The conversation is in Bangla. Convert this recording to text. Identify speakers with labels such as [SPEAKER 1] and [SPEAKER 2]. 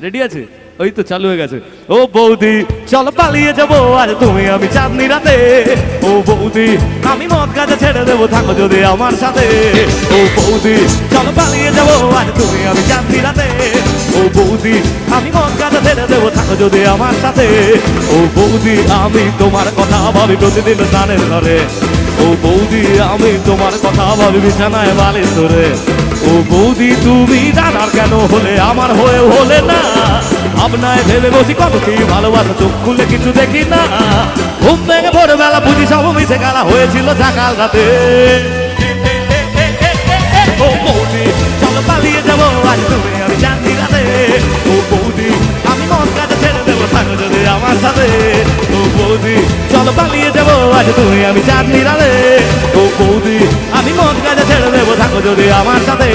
[SPEAKER 1] রেডি আছে? ওই তো চালু হয়ে গেছে। ও বৌদি চল পালিয়ে যাবো আজ তুমি আমি চাঁদনি রাতে। ও বৌদি আমি মদ গাছে ছেড়ে দেবো থাকো যদি আমার সাথে। ও বৌদি চল পালিয়ে যাবো আজ তুমি আমি চাঁদনি রাতে। ও বৌদি আমি মদ গাছে ছেড়ে দেবো থাকো যদি আমার সাথে। ও বৌদি আমি তোমার কথা ভাবি প্রতিদিন স্নানের ঘরে। ও বৌদি আমি তোমার কথা ভাবি বিছানায় বালিশ ধরে। ও বৌদি তুমি জানার কেন হলে আমার হয়ে হলে না। আপনায় ভেবে বসি কত কি ভালোবাসা চোখ খুলে কিছু দেখি না। ঘুম ভেঙে ভোরবেলা বুঝি সব মিশে গেলা হয়েছিল সকাল রাতে। ও বৌদি চলো পালিয়ে যাবো আজ তুমি আমি চাঁদনি রাতে। ও বৌদি আমি মন কাছে ছেড়ে দেবো থাকো যদি আমার সাথে। ও বৌদি চলো পালিয়ে যাবো আজ তুমি আমি চাঁদনি রাতে। ও বৌদি আমি মন কাছে ছেড়ে দেবো থাকো যদি আমার সাথে।